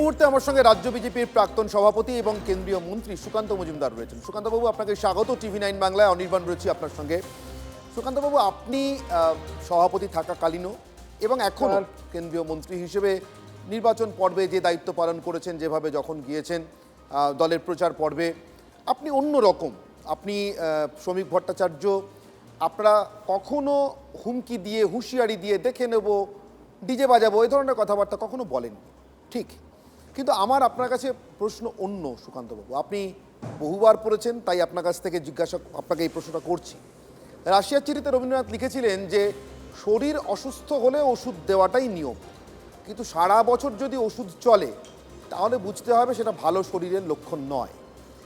মুহূর্তে আমার সঙ্গে রাজ্য বিজেপির প্রাক্তন সভাপতি এবং কেন্দ্রীয় মন্ত্রী সুকান্ত মজুমদার রয়েছেন। সুকান্তবাবু, আপনাকে স্বাগত TV9 বাংলায়। অনির্বাণ রয়েছি আপনার সঙ্গে। সুকান্তবাবু, আপনি সভাপতি থাকাকালীনও এবং এখন কেন্দ্রীয় মন্ত্রী হিসেবে নির্বাচন পর্বে যে দায়িত্ব পালন করেছেন, যেভাবে যখন গিয়েছেন দলের প্রচার পর্বে, আপনি অন্য রকম। আপনি শ্রমিক ভট্টাচার্য, আপনারা কখনো হুমকি দিয়ে, হুঁশিয়ারি দিয়ে, দেখে নেব, ডিজে বাজাবো, এই ধরনের কথাবার্তা কখনো বলেননি, ঠিক। কিন্তু আমার আপনার কাছে প্রশ্ন অন্য, সুকান্তবাবু। আপনি বহুবার পড়েছেন, তাই আপনার কাছ থেকে আপনাকে এই প্রশ্নটা করছি। রাশিয়ার চিঠিতে রবীন্দ্রনাথ লিখেছিলেন যে শরীর অসুস্থ হলে ওষুধ দেওয়াটাই নিয়ম, কিন্তু সারা বছর যদি ওষুধ চলে তাহলে বুঝতে হবে সেটা ভালো শরীরের লক্ষণ নয়।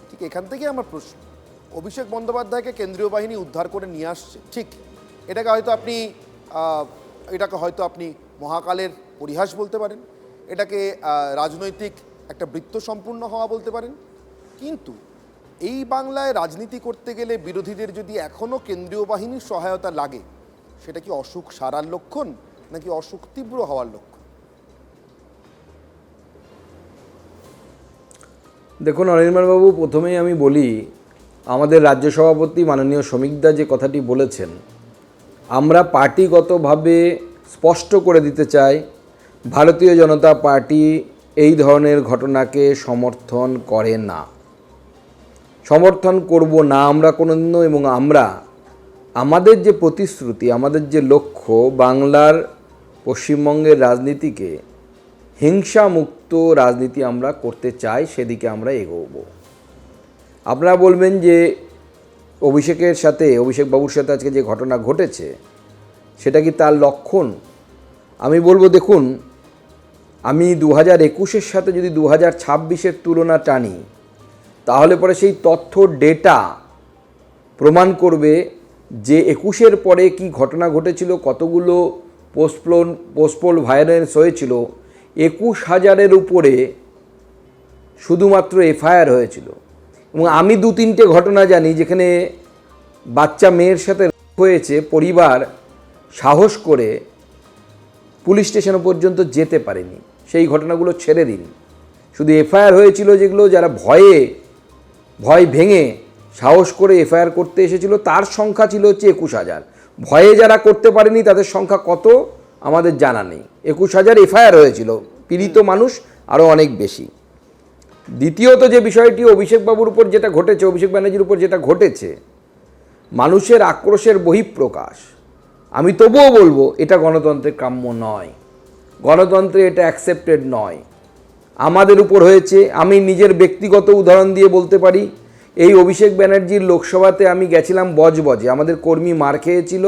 ঠিক এখান থেকেই আমার প্রশ্ন। অভিষেক বন্দ্যোপাধ্যায়কে কেন্দ্রীয় বাহিনী উদ্ধার করে নিয়ে আসছে, ঠিক। এটাকে হয়তো আপনি মহাকালের পরিহাস বলতে পারেন, এটাকে রাজনৈতিক একটা বৃত্ত সম্পূর্ণ হওয়া বলতে পারেন। কিন্তু এই বাংলায় রাজনীতি করতে গেলে বিরোধীদের যদি এখনও কেন্দ্রীয় বাহিনীর সহায়তা লাগে, সেটা কি অসুখ সারার লক্ষণ নাকি অসুখ তীব্র হওয়ার লক্ষণ? দেখুন অনির্বাণবাবু, প্রথমেই আমি বলি, আমাদের রাজ্য সভাপতি মাননীয় শ্রমিকদা যে কথাটি বলেছেন, আমরা পার্টিগতভাবে স্পষ্ট করে দিতে চাই, ভারতীয় জনতা পার্টি এই ধরনের ঘটনাকে সমর্থন করে না, সমর্থন করব না আমরা কোনোদিনও। এবং আমরা আমাদের যে প্রতিশ্রুতি, আমাদের যে লক্ষ্য, বাংলার, পশ্চিমবঙ্গের রাজনীতিকে হিংসামুক্ত রাজনীতি আমরা করতে চাই, সেদিকে আমরা এগোব। আপনারা বলবেন যে অভিষেকবাবুর সাথে আজকে যে ঘটনা ঘটেছে সেটা কি তার লক্ষণ? আমি বলবো, দেখুন, আমি 2021-এর সাথে যদি 2026-এর তুলনা টানি, তাহলে পরে সেই তথ্য ডেটা প্রমাণ করবে যে 21-এর পরে কি ঘটনা ঘটেছিল, কতগুলো পোস্টপোল ভায়োলেন্স হয়েছিল। 21,000-এর উপরে শুধুমাত্র এফআইআর হয়েছিল। এবং আমি 2-3টে ঘটনা জানি যেখানে বাচ্চা মেয়ের সাথে হয়েছে, পরিবার সাহস করে পুলিশ স্টেশন পর্যন্ত যেতে পারেনি। সেই ঘটনাগুলো ছেড়ে দিন, শুধু এফআইআর হয়েছিল যেগুলো যারা ভয় ভেঙে সাহস করে এফআইআর করতে এসেছিল, তার সংখ্যা ছিল হচ্ছে 21,000। ভয়ে যারা করতে পারেনি তাদের সংখ্যা কত আমাদের জানা নেই। 21,000 এফআইআর হয়েছিল, পীড়িত মানুষ আরও অনেক বেশি। দ্বিতীয়ত যে বিষয়টি অভিষেকবাবুর উপর যেটা ঘটেছে, অভিষেক ব্যানার্জির উপর যেটা ঘটেছে, মানুষের আক্রোশের বহিঃপ্রকাশ। আমি তবুও বলবো এটা গণতন্ত্রের কাম্য নয়, গণতন্ত্রে এটা অ্যাকসেপ্টেড নয়। আমাদের উপর হয়েছে। আমি নিজের ব্যক্তিগত উদাহরণ দিয়ে বলতে পারি, এই অভিষেক ব্যানার্জির লোকসভাতে আমি গেছিলাম বজবজে, আমাদের কর্মী মার খেয়েছিল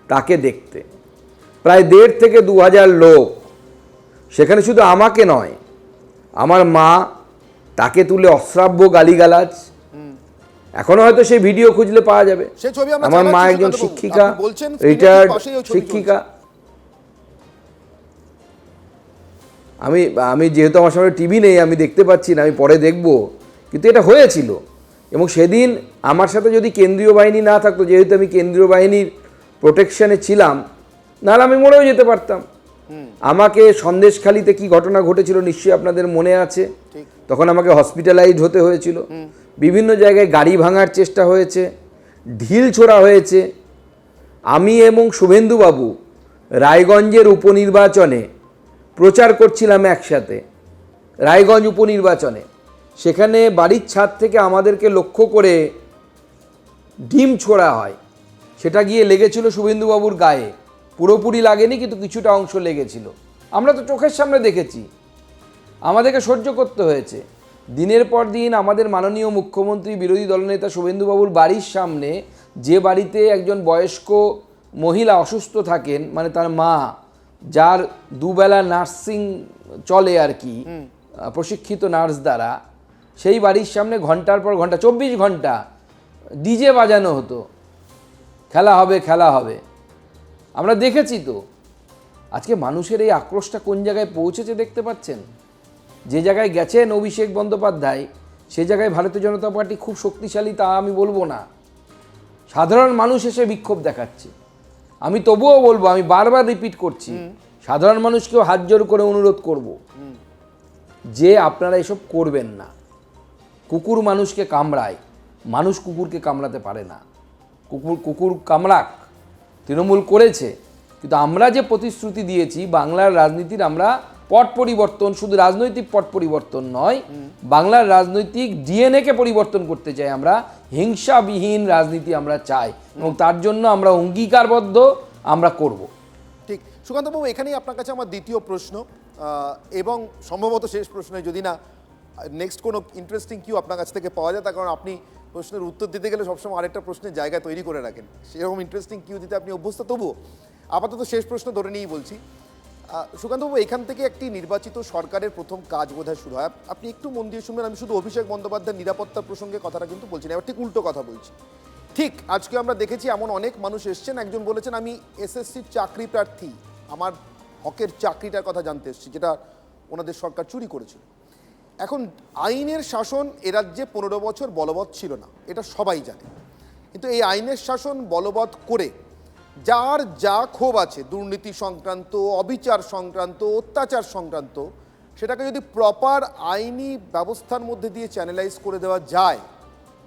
তাকে দেখতে, প্রায় 1,500 থেকে 2,000 লোক। সেখানে শুধু আমাকে নয়, আমার মা, তাকে তুলে অশ্রাব্য গালিগালাজ, এখনো হয়তো সেই ভিডিও খুঁজলে পাওয়া যাবে। আমার মা একজন শিক্ষিকা, রিটায়ার্ড শিক্ষিকা। আমি যেহেতু আমার সামনে টিভি নেই, আমি দেখতে পাচ্ছি না, আমি পরে দেখব, কিন্তু এটা হয়েছিল। এবং সেদিন আমার সাথে যদি কেন্দ্রীয় বাহিনী না থাকতো, যেহেতু আমি কেন্দ্রীয় বাহিনীর প্রোটেকশনে ছিলাম, নাহলে আমি মরেও যেতে পারতাম। আমাকে সন্দেশখালিতে কি ঘটনা ঘটেছিল নিশ্চয়ই আপনাদের মনে আছে। তখন আমাকে হসপিটালাইজড হতে হয়েছিল, বিভিন্ন জায়গায় গাড়ি ভাঙার চেষ্টা হয়েছে, ঢিল ছোড়া হয়েছে। আমি এবং শুভেন্দুবাবু রায়গঞ্জের উপনির্বাচনে প্রচার করছিলাম একসাথে, রায়গঞ্জ উপনির্বাচনে। সেখানে বাড়ির ছাদ থেকে আমাদেরকে লক্ষ্য করে ডিম ছোড়া হয়, সেটা গিয়ে লেগেছিল শুভেন্দুবাবুর গায়ে। পুরোপুরি লাগেনি, কিন্তু কিছুটা অংশ লেগেছিল। আমরা তো চোখের সামনে দেখেছি, আমাদেরকে সহ্য করতে হয়েছে। দিনের পর দিন আমাদের মাননীয় মুখ্যমন্ত্রী, বিরোধী দলনেতা শুভেন্দুবাবুর বাড়ির সামনে, যে বাড়িতে একজন বয়স্ক মহিলা অসুস্থ থাকেন, মানে তার মা, যার দুবেলা নার্সিং চলে আর কি, প্রশিক্ষিত নার্স দ্বারা, সেই বাড়ির সামনে ঘন্টার পর ঘন্টা, 24 ঘন্টা ডিজে বাজানো হতো, খেলা হবে খেলা হবে। আমরা দেখেছি তো। আজকে মানুষের এই আক্রোশটা কোন জায়গায় পৌঁছেছে দেখতে পাচ্ছেন। যে জায়গায় গেছেন অভিষেক বন্দ্যোপাধ্যায়, সে জায়গায় ভারতীয় জনতা পার্টি খুব শক্তিশালী তা আমি বলবো না। সাধারণ মানুষ এসে বিক্ষোভ দেখাচ্ছে। আমি তবুও বলবো, আমি বারবার রিপিট করছি, সাধারণ মানুষকেও হাত জোর করে অনুরোধ করব যে আপনারা এসব করবেন না। কুকুর মানুষকে কামড়ায়, মানুষ কুকুরকে কামড়াতে পারে না। কুকুর কামড়াক, তৃণমূল করেছে, কিন্তু আমরা যে প্রতিশ্রুতি দিয়েছি বাংলার রাজনীতির আমরা পট পরিবর্তন, শুধু রাজনৈতিক পট পরিবর্তন নয়, বাংলার রাজনৈতিক ডিএনএকে পরিবর্তন করতে চাই আমরা। হিংসাবিহীন রাজনীতি আমরা চাই এবং তার জন্য আমরা অঙ্গীকারবদ্ধ, আমরা করব। ঠিক। সুকান্তবাবু, এখানেই আপনার কাছে আমার দ্বিতীয় প্রশ্ন এবং সম্ভবত শেষ প্রশ্ন, যদি না নেক্সট কোনো ইন্টারেস্টিং কিউ আপনার কাছ থেকে পাওয়া যায়, তার কারণ আপনি প্রশ্নের উত্তর দিতে গেলে সবসময় আরেকটা প্রশ্নের জায়গা তৈরি করে রাখেন, সেরকম ইন্টারেস্টিং কিউ দিতে আপনি অভ্যস্ত। তবুও আপাতত শেষ প্রশ্ন ধরে নিয়েই বলছি। সুকান্তবাবু, এখান থেকে একটি নির্বাচিত সরকারের প্রথম কাজ বোধহয় শুরু হয়। আপনি একটু মন দিয়ে শুনবেন, আমি শুধু অভিষেক বন্দ্যোপাধ্যায়ের নিরাপত্তা প্রসঙ্গে কথাটা কিন্তু বলছি না, এবার ঠিক উল্টো কথা বলছি। ঠিক আজকে আমরা দেখেছি এমন অনেক মানুষ এসছেন, একজন বলেছেন আমি এসএসসির চাকরি প্রার্থী, আমার হকের চাকরিটার কথা জানতে এসেছি, যেটা ওনাদের সরকার চুরি করেছিল। এখন আইনের শাসন এ রাজ্যে 15 বছর বলবৎ ছিল না, এটা সবাই জানে। কিন্তু এই আইনের শাসন বলবৎ করে যার যা ক্ষোভ আছে, দুর্নীতি সংক্রান্ত, অবিচার সংক্রান্ত, অত্যাচার সংক্রান্ত, সেটাকে যদি প্রপার আইনি ব্যবস্থার মধ্যে দিয়ে চ্যানেলাইজ করে দেওয়া যায়,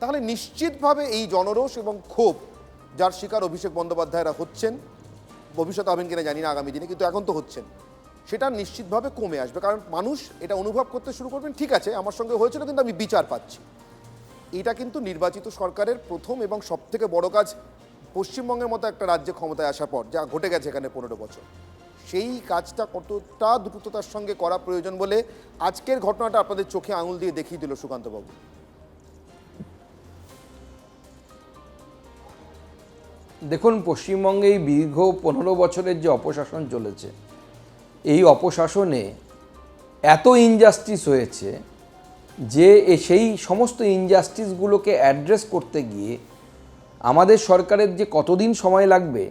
তাহলে নিশ্চিতভাবে এই জনরোষ এবং ক্ষোভ যার শিকার অভিষেক বন্দ্যোপাধ্যায়রা হচ্ছেন, ভবিষ্যতে হবেন কিনা জানি না আগামী দিনে, কিন্তু এখন তো হচ্ছেন, সেটা নিশ্চিতভাবে কমে আসবে। কারণ মানুষ এটা অনুভব করতে শুরু করবেন, ঠিক আছে আমার সঙ্গে হয়েছিল কিন্তু আমি বিচার পাচ্ছি। এটা কিন্তু নির্বাচিত সরকারের প্রথম এবং সবথেকে বড় কাজ পশ্চিমবঙ্গের মতো একটা রাজ্যে ক্ষমতায় আসার পর, যা ঘটে গেছে এখানে 15 বছর, সেই কাজটা কতটা দ্রুততার সঙ্গে করা প্রয়োজন বলে আজকের ঘটনাটা আপনাদের চোখে আঙুল দিয়ে দেখিয়ে দিল সুকান্তবাবু। দেখুন, পশ্চিমবঙ্গে এই দীর্ঘ 15 বছরের যে অপশাসন চলেছে, এই অপশাসনে এত ইনজাস্টিস হয়েছে যে সেই সমস্ত ইনজাস্টিসগুলোকে অ্যাড্রেস করতে গিয়ে আমাদের সরকারের যে কতদিন সময় লাগবে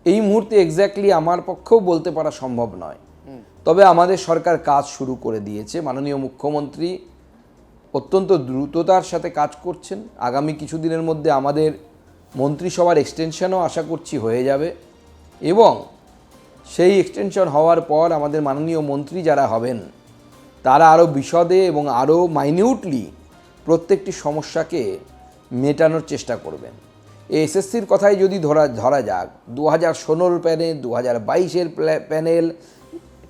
এই মুহূর্তে এক্স্যাক্টলি আমার পক্ষেও বলতে পারা সম্ভব নয়। তবে আমাদের সরকার কাজ শুরু করে দিয়েছে। মাননীয় মুখ্যমন্ত্রী অত্যন্ত দ্রুততার সাথে কাজ করছেন। আগামী কিছুদিনের মধ্যে আমাদের মন্ত্রিসভার এক্সটেনশনও আশা করছি হয়ে যাবে এবং সেই এক্সটেনশন হওয়ার পর আমাদের মাননীয় মন্ত্রী যারা হবেন তারা আরও বিশদে এবং আরও মাইনিউটলি প্রত্যেকটি সমস্যাকে মেটানোর চেষ্টা করবেন। এই এসএসসির কথাই যদি ধরা যাক, 2016 প্যানেল, 2022 প্যানেল,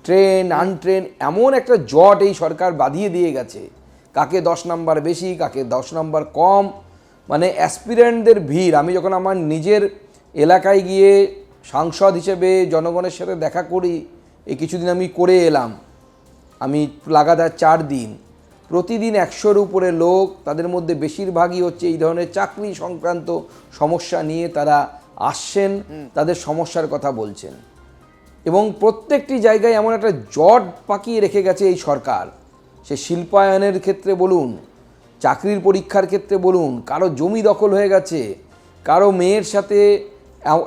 ট্রেন আনট্রেন, এমন একটা জট এই সরকার বাঁধিয়ে দিয়ে গেছে, কাকে 10 নাম্বার বেশি, কাকে 10 নাম্বার কম, মানে অ্যাসপিরেন্টদের ভিড়। আমি যখন আমার নিজের এলাকায় গিয়ে সাংসদ হিসেবে জনগণের সাথে দেখা করি, এই কিছুদিন আমি করে এলাম, আমি লাগাতার 4 দিন, প্রতিদিন 100-র উপরে লোক, তাদের মধ্যে বেশিরভাগই হচ্ছে এই ধরনের চাকরি সংক্রান্ত সমস্যা নিয়ে তারা আসছেন, তাদের সমস্যার কথা বলছেন। এবং প্রত্যেকটি জায়গায় এমন একটা জট পাকিয়ে রেখে গেছে এই সরকার, সে শিল্পায়নের ক্ষেত্রে বলুন, চাকরির পরীক্ষার ক্ষেত্রে বলুন, কারো জমি দখল হয়ে গেছে, কারো মেয়ের সাথে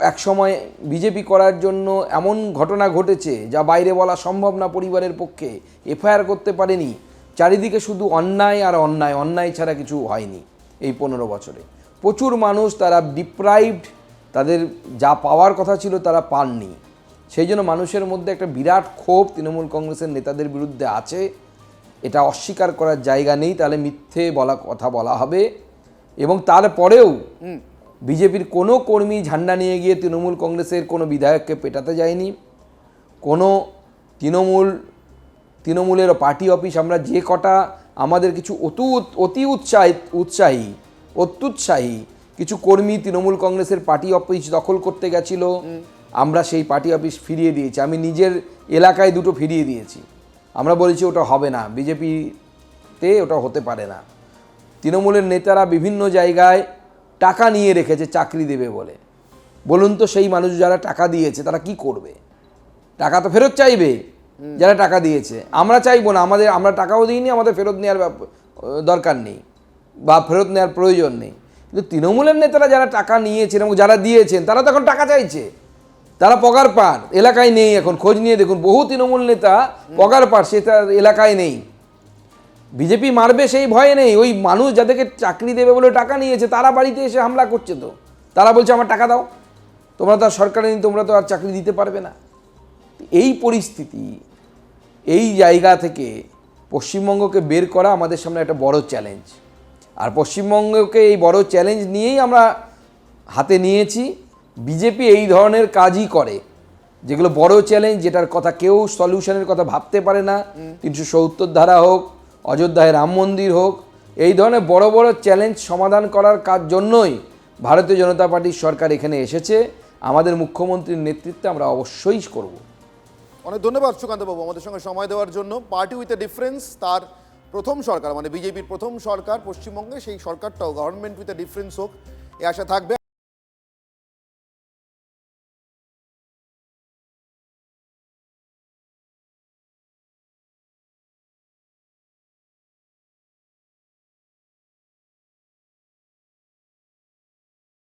একসময় বিজেপি করার জন্য এমন ঘটনা ঘটেছে যা বাইরে বলা সম্ভব না পরিবারের পক্ষে, এফআইআর করতে পারেনি। চারিদিকে শুধু অন্যায় আর অন্যায়, অন্যায় ছাড়া কিছু হয়নি এই 15 বছরে। প্রচুর মানুষ তারা ডিপ্রাইভড, তাদের যা পাওয়ার কথা ছিল তারা পাননি। সেই জন্য মানুষের মধ্যে একটা বিরাট ক্ষোভ তৃণমূল কংগ্রেসের নেতাদের বিরুদ্ধে আছে, এটা অস্বীকার করার জায়গা নেই, তাহলে মিথ্যে কথা বলা হবে। এবং তারপরেও বিজেপির কোনো কর্মী ঝান্ডা নিয়ে গিয়ে তৃণমূল কংগ্রেসের কোনো বিধায়ককে পেটাতে যায়নি। কোনো তৃণমূলের পার্টি অফিস, আমরা যে কটা আমাদের কিছু অত্যুৎসাহী কিছু কর্মী তৃণমূল কংগ্রেসের পার্টি অফিস দখল করতে গেছিল, আমরা সেই পার্টি অফিস ফিরিয়ে দিয়েছি। আমি নিজের এলাকায় 2টো ফিরিয়ে দিয়েছি। আমরা বলেছি ওটা হবে না, বিজেপিতে ওটা হতে পারে না। তৃণমূলের নেতারা বিভিন্ন জায়গায় টাকা নিয়ে রেখেছে চাকরি দেবে বলে। বলুন তো, সেই মানুষ যারা টাকা দিয়েছে তারা কি করবে? টাকা তো ফেরত চাইবে যারা টাকা দিয়েছে। আমরা চাইবো না, আমরা টাকাও দিইনি, আমাদের ফেরত নেওয়ার দরকার নেই বা ফেরত নেওয়ার প্রয়োজন নেই। কিন্তু তৃণমূলের নেতারা যারা টাকা নিয়েছেন এবং যারা দিয়েছেন তারা তো এখন টাকা চাইছে, তারা পগার পার এলাকায় নেই। এখন খোঁজ নিয়ে দেখুন, বহু তৃণমূল নেতা পগার পার, সে তার এলাকায় নেই। বিজেপি মারবে সেই ভয়ে নেই, ওই মানুষ যাদেরকে চাকরি দেবে বলে টাকা নিয়েছে তারা বাড়িতে এসে হামলা করছে। তো তারা বলছে আমার টাকা দাও, তোমরা তো আর সরকারে নেই, তোমরা তো আর চাকরি দিতে পারবে না। এই পরিস্থিতি, এই জায়গা থেকে পশ্চিমবঙ্গকে বের করা আমাদের সামনে একটা বড় চ্যালেঞ্জ। আর পশ্চিমবঙ্গকে এই বড় চ্যালেঞ্জ নিয়েই আমরা হাতে নিয়েছি। বিজেপি এই ধরনের কাজই করে, যেগুলো বড় চ্যালেঞ্জ, যেটার কথা কেউ সলিউশনের কথা ভাবতে পারে না। 370 ধারা হোক, অযোধ্যায় রাম মন্দির হোক, এই ধরনের বড় বড় চ্যালেঞ্জ সমাধান করার কাজ জন্যই ভারতীয় জনতা পার্টির সরকার এখানে এসেছে। আমাদের মুখ্যমন্ত্রীর নেতৃত্বে আমরা অবশ্যই করব। অনেক ধন্যবাদ সুকান্তবাবু আমাদের সঙ্গে সময় দেওয়ার জন্য। পার্টি উইথ এ ডিফারেন্স, তার প্রথম সরকার, মানে বিজেপির প্রথম সরকার পশ্চিমবঙ্গে, সেই সরকারটাও গভর্নমেন্ট উইথ এ ডিফারেন্স হোক, এ আশা থাকবে।